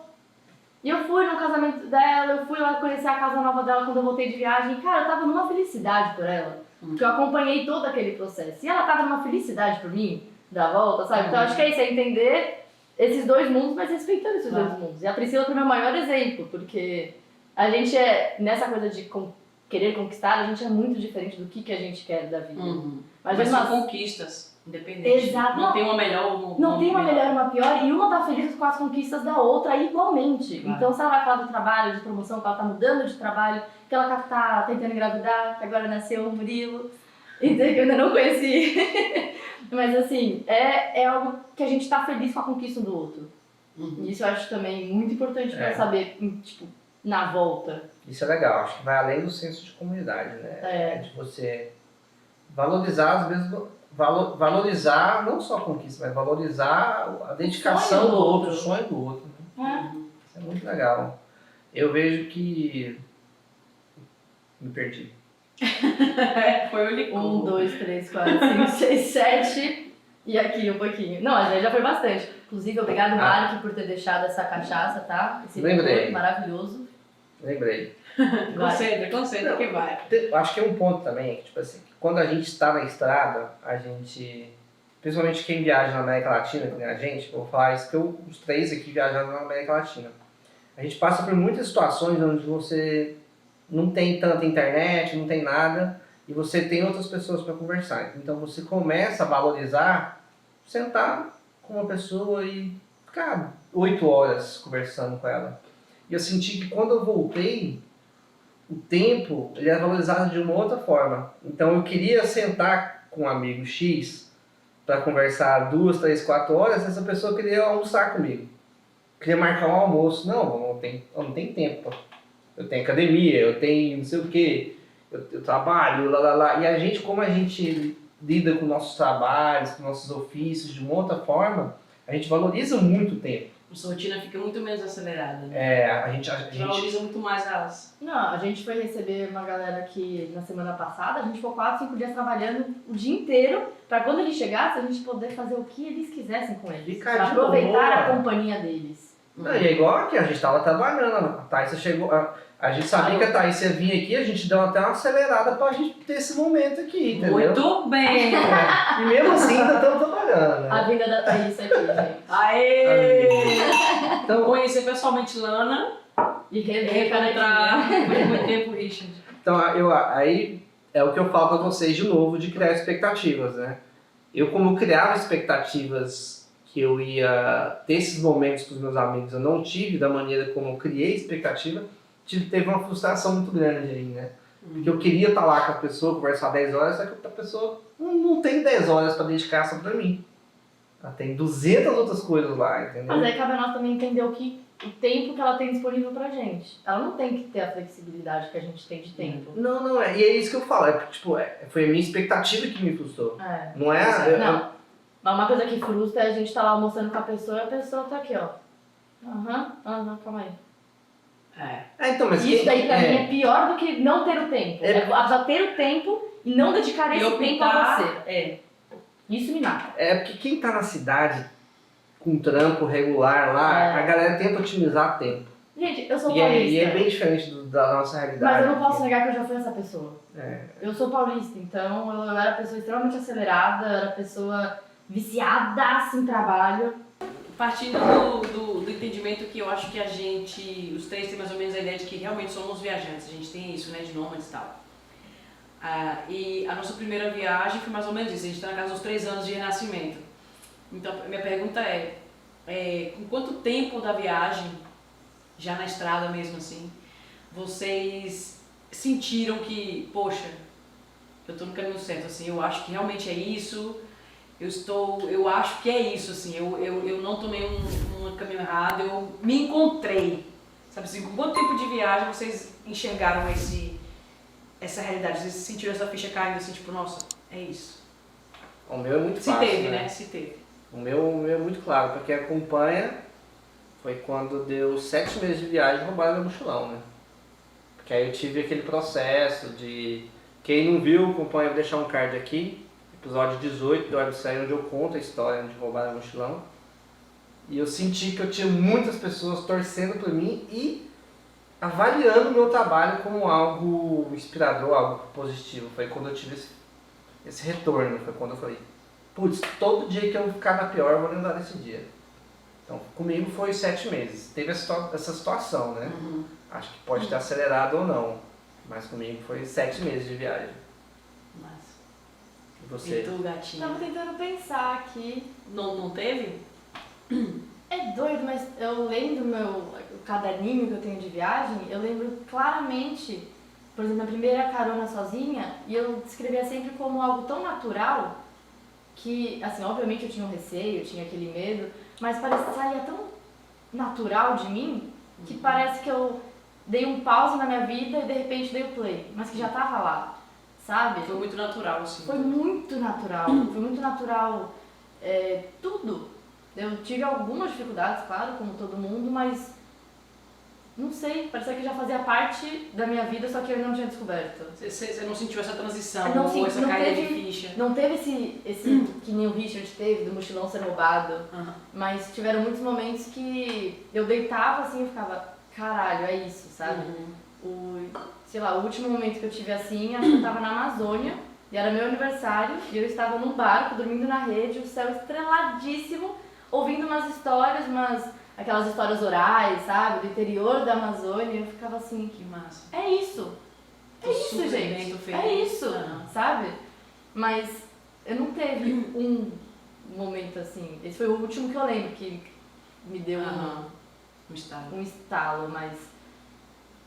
E eu fui no casamento dela, eu fui lá conhecer a casa nova dela quando eu voltei de viagem. E, cara, eu tava numa felicidade por ela. Porque eu acompanhei todo aquele processo. E ela tava numa felicidade por mim, da volta, sabe? Então, acho que é isso, é entender esses dois mundos, mas respeitando esses dois mundos. E a Priscila foi o meu maior exemplo, porque A gente nessa coisa de querer conquistar, a gente é muito diferente do que a gente quer da vida. Mas Mas são conquistas, independente. Exato. Não tem uma melhor ou não tem uma melhor e uma pior, e uma tá feliz com as conquistas da outra igualmente. Claro. Então, se ela vai falar do trabalho, de promoção, que ela tá mudando de trabalho, que ela tá tentando engravidar, que agora nasceu o Murilo, então, que eu ainda não conheci. Mas, assim, é algo que a gente tá feliz com a conquista um do outro. E isso eu acho também muito importante pra saber, tipo, na volta. Isso é legal, acho que vai além do senso de comunidade, né? É de você valorizar as mesmas. Valorizar não só a conquista, mas valorizar a dedicação do outro, o sonho do outro. Né? Isso é muito legal. Eu vejo que. Me perdi. Foi o licor. 1, 2, 3, 4, 5, 6, 7 e aqui um pouquinho. Não, a gente já foi bastante. Inclusive, obrigado, Mark, por ter deixado essa cachaça, tá? Esse Lembrei. Maravilhoso. Lembrei. Concentra que vai. Acho que é um ponto também, que, tipo assim, quando a gente está na estrada, a gente, principalmente quem viaja na América Latina, que nem a gente, eu vou falar isso que os três aqui viajaram na América Latina. A gente passa por muitas situações onde você não tem tanta internet, não tem nada, e você tem outras pessoas para conversar. Então você começa a valorizar sentar com uma pessoa e ficar 8 horas conversando com ela. E eu senti que quando eu voltei, o tempo ele é valorizado de uma outra forma. Então eu queria sentar com um amigo X para conversar 2, 3, 4 horas, essa pessoa queria almoçar comigo. Queria marcar um almoço. Não tem tempo. Eu tenho academia, eu tenho não sei o que, eu trabalho, lá. E a gente, como a gente lida com nossos trabalhos, com nossos ofícios de uma outra forma, a gente valoriza muito o tempo. A sua rotina fica muito menos acelerada, né? A gente valoriza muito mais as... Não, a gente foi receber uma galera aqui na semana passada, a gente ficou 4, 5 dias trabalhando o dia inteiro pra quando eles chegassem a gente poder fazer o que eles quisessem com eles. Pra aproveitar a companhia deles. Não, e é igual aqui, a gente tava trabalhando, a Thaísa chegou, a gente sabia que a Thaísa ia vir aqui, a gente deu até uma acelerada pra gente ter esse momento aqui, entendeu? Muito bem! E mesmo assim ainda estamos trabalhando, né? A vida da Thaísa aqui, gente. Aê! Então, conhecer pessoalmente Lana E reencontrar depois de muito tempo Richard. Então, aí é o que eu falo pra vocês de novo, de criar expectativas, né? Eu, como criava expectativas que eu ia ter esses momentos com os meus amigos, eu não tive da maneira como eu criei expectativa, teve uma frustração muito grande aí, né? Porque eu queria estar lá com a pessoa, conversar 10 horas, só que a pessoa não tem 10 horas para dedicar só pra mim. Ela tem 200 outras coisas lá, entendeu? Mas aí cabe a nós também entender o tempo que ela tem disponível pra gente. Ela não tem que ter a flexibilidade que a gente tem de tempo. Não é. E é isso que eu falo. Foi a minha expectativa que me frustrou. Não é... Não. Mas uma coisa que frustra é a gente tá lá almoçando com a pessoa e a pessoa tá aqui, ó. Calma aí. Então, mas isso daí pra mim é pior do que não ter o tempo. É só ter o tempo e não dedicar esse tempo a você. Isso me mata. Porque quem tá na cidade com trampo regular lá, a galera tenta otimizar tempo. Gente, eu sou paulista. E é bem diferente da nossa realidade. Mas eu não posso negar que eu já fui essa pessoa. Eu sou paulista, então eu era pessoa extremamente acelerada, era pessoa viciada em trabalho. Partindo do entendimento que eu acho que a gente, os três têm mais ou menos a ideia de que realmente somos viajantes, a gente tem isso, né, de nômades e tal. E a nossa primeira viagem foi mais ou menos isso, a gente está na casa dos 3 anos de renascimento. Então, minha pergunta com quanto tempo da viagem, já na estrada mesmo assim, vocês sentiram que, poxa, eu estou no caminho certo, assim, eu acho que realmente é isso, eu acho que é isso, assim, eu não tomei um caminho errado, eu me encontrei, sabe assim, com quanto tempo de viagem vocês enxergaram essa realidade, vocês sentiram essa ficha caindo assim, tipo, nossa, é isso? O meu é muito fácil, Se teve, né? Se teve. O meu é muito claro, pra quem acompanha, foi quando deu 7 meses de viagem roubaram meu mochilão, né? Porque aí eu tive aquele processo de... Quem não viu, acompanha, vou deixar um card aqui, episódio 18 do websérie, onde eu conto a história de roubar meu mochilão. E eu senti que eu tinha muitas pessoas torcendo por mim e avaliando o meu trabalho como algo inspirador, algo positivo. Foi quando eu tive esse retorno, foi quando eu falei, putz, todo dia que eu ficar na pior eu vou lembrar desse dia. Então, comigo foi 7 meses. Teve essa situação, né? acho que pode ter acelerado ou não. Mas comigo foi 7 meses de viagem. Mas, E você? e tu, gatinha? Tava tentando pensar aqui. Não teve? É doido, mas eu lendo o caderninho que eu tenho de viagem, eu lembro claramente, por exemplo, a primeira carona sozinha, e eu descrevia sempre como algo tão natural que, assim, obviamente eu tinha um receio, eu tinha aquele medo, mas saía tão natural de mim que parece que eu dei um pause na minha vida e de repente dei o play, mas que já tava lá, sabe? Foi muito natural, assim. Foi muito natural, tudo. Eu tive algumas dificuldades, claro, como todo mundo, mas não sei, parecia que já fazia parte da minha vida, só que eu não tinha descoberto. Você não sentiu essa transição, Não, ou essa não caída teve- de ficha? Não teve esse que nem o Richard teve, do mochilão ser roubado, Aham. mas tiveram muitos momentos que eu deitava assim e ficava, caralho, é isso, sabe? Sei lá, o último momento que eu tive assim, acho que eu tava na Amazônia, e era meu aniversário, e eu estava num barco, dormindo na rede, o céu estreladíssimo, ouvindo umas histórias, aquelas histórias orais, sabe, do interior da Amazônia, e eu ficava assim, Que massa. é isso, Tô super gente, bem, tô feliz. é isso, Aham. sabe? Mas eu não teve um momento assim, esse foi o último que eu lembro, que me deu Um estado. um estalo, mas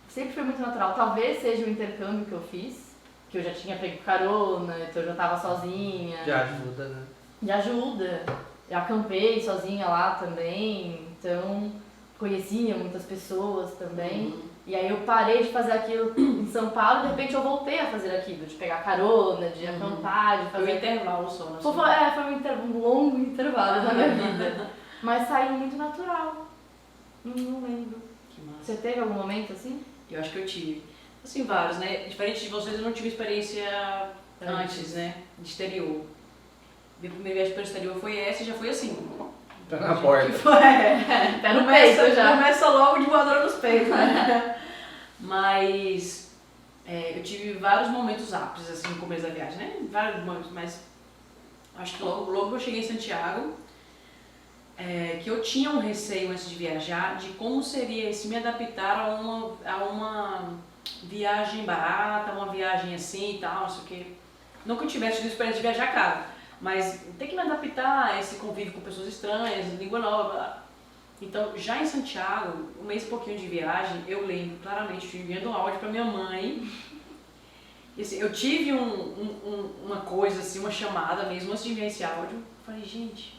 sempre foi muito natural. Talvez seja o intercâmbio que eu fiz, que eu já tinha pego carona, então eu já tava sozinha. Já ajuda, né? De ajuda. Eu acampei sozinha lá também, então conhecia muitas pessoas também. E aí eu parei de fazer aquilo em São Paulo e de repente eu voltei a fazer aquilo, de pegar carona, de acampar, de Foi um fazer... intervalo só, né? Foi um longo intervalo na minha vida. Mas saiu muito natural. Não lembro. Que massa. Você teve algum momento assim? Eu acho que eu tive. Assim, vários, né? Diferente de vocês, eu não tive experiência antes, né? De exterior. Minha primeira viagem para o exterior foi essa e já foi assim. Tá na porta. Que foi, Pé no peito já. Começa logo de voadora nos peitos, né? Mas eu tive vários momentos ápices, assim, no começo da viagem, né? Vários momentos, mas acho que logo que eu cheguei em Santiago, que eu tinha um receio antes de viajar de como seria se me adaptar a uma viagem barata, uma viagem assim e tal, não sei o quê. Não que eu tivesse tido experiência de viajar caro, mas ter que me adaptar a esse convívio com pessoas estranhas, língua nova. Então, já em Santiago, um mês e pouquinho de viagem, eu lembro claramente, eu enviando um áudio pra minha mãe. E, assim, eu tive uma coisa assim, uma chamada mesmo, antes de enviar esse áudio. Eu falei, gente,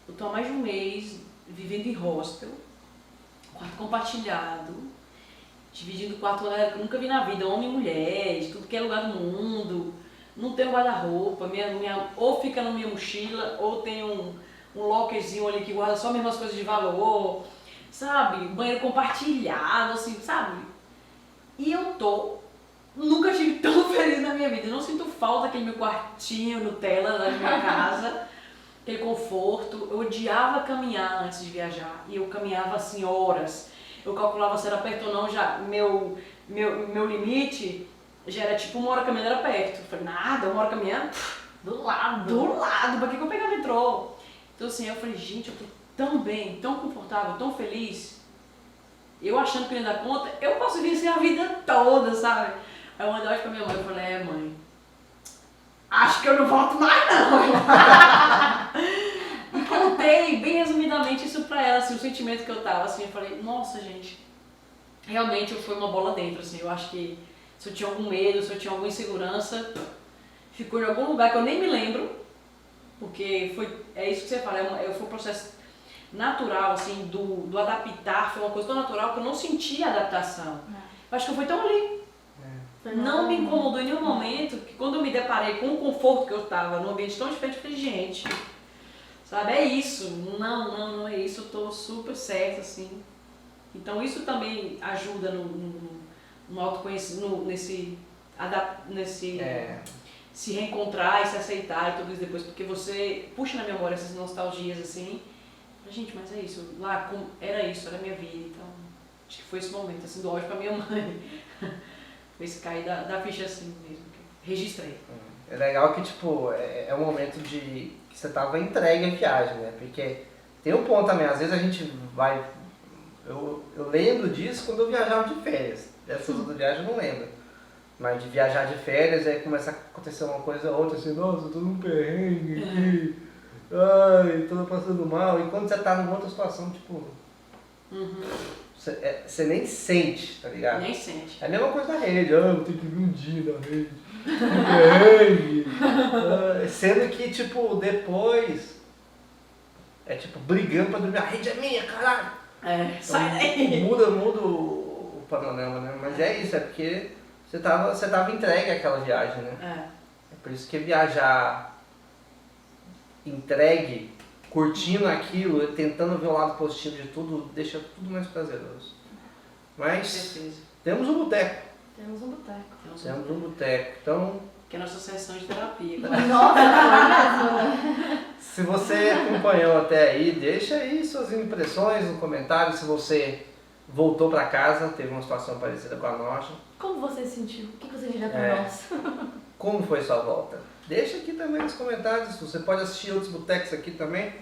eu tô há mais de um mês vivendo em hostel, quarto compartilhado, dividindo o quarto com uma galera que eu nunca vi na vida, homem e mulher, de tudo que é lugar do mundo. Não tenho guarda-roupa, ou fica na minha mochila, ou tem um lockerzinho ali que guarda só as mesmas coisas de valor, sabe? Banheiro compartilhado, assim, sabe? E nunca tive tão feliz na minha vida. Eu não sinto falta daquele meu quartinho Nutella da minha casa, aquele conforto. Eu odiava caminhar antes de viajar, e eu caminhava assim horas. Eu calculava se era perto ou não, já meu limite já era tipo 1 hora caminhando, era perto. Eu falei, nada, 1 hora caminhando, Do lado. do lado, pra que eu pegar metrô? Então assim, eu falei, gente, eu tô tão bem, tão confortável, tão feliz. Eu achando que não ia dar conta, eu posso vencer a vida toda, sabe? Aí eu mandei áudio pra minha mãe, eu falei, mãe, acho que eu não volto mais não. E contei bem resumidamente isso pra ela, assim, o sentimento que eu tava, assim, eu falei, nossa gente, realmente foi uma bola dentro, assim, eu acho que se eu tinha algum medo, se eu tinha alguma insegurança, ficou em algum lugar que eu nem me lembro, porque é isso que você fala, foi um processo natural, assim, do adaptar, foi uma coisa tão natural que eu não senti a adaptação. Eu acho que eu fui tão ali. Não me incomodou em nenhum momento, que quando eu me deparei com o conforto que eu estava, num ambiente tão diferente, eu falei, gente, sabe, é isso, não é isso, eu tô super certa, assim. Então isso também ajuda no autoconhecimento, nesse se reencontrar e se aceitar e tudo isso depois, porque você puxa na memória essas nostalgias, assim, gente, mas é isso, era isso, era a minha vida, então acho que foi esse momento, assim, do áudio pra minha mãe. Foi esse cair da ficha assim mesmo, que eu registrei. É legal que, tipo, é um momento que você tava entregue à viagem, né? Porque tem um ponto também, às vezes a gente vai Eu lembro disso quando eu viajava de férias. Dessas outras viagens eu não lembro. Mas de viajar de férias, aí começa a acontecer uma coisa ou outra, assim, nossa, eu tô num perrengue aqui. Ai, tô passando mal. E quando você tá numa outra situação, tipo... Você nem sente, tá ligado? Nem sente. É a mesma coisa na rede, eu vou ter que vir um dia na rede. Perrengue. Sendo que, tipo, depois... É tipo, brigando pra dormir, a rede é minha, caralho! Sai Então, daí! muda o panorama, né? Mas é isso, é porque você tava entregue àquela viagem, né? É por isso que viajar entregue, curtindo aquilo, tentando ver o lado positivo de tudo, deixa tudo mais prazeroso. Com Mas certeza. temos um boteco. Temos um boteco. Temos um boteco. Então, Que é a nossa sessão de terapia. Nossa, foi mesmo, né? se você acompanhou até aí, deixa aí suas impressões no comentário. Se você voltou para casa, teve uma situação parecida com a nossa. Como você se sentiu? O que você diria pra É. nós? Como foi sua volta? Deixa aqui também nos comentários. Você pode assistir outros botecos aqui também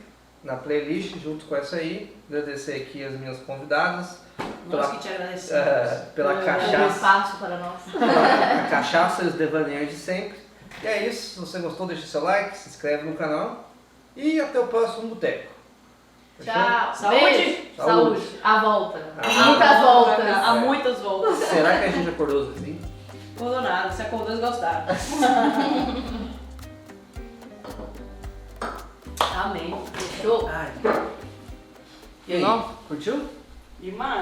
na playlist junto com essa aí. Agradecer aqui as minhas convidadas. Nós que te agradecemos. Pela Um cachaça, espaço para nós. a cachaça e os devaneios de sempre. E é isso. Se você gostou, deixa seu like, se inscreve no canal. E até o próximo boteco. Fechou? Tchau. Saúde. Beijo. Saúde. A volta. A Muitas voltas. Há muitas voltas. Será que a gente acordou os vizinhos? Acordou nada, se acordou e gostaram. Amém. Fechou? Ai. E aí? Não? Curtiu? Demais.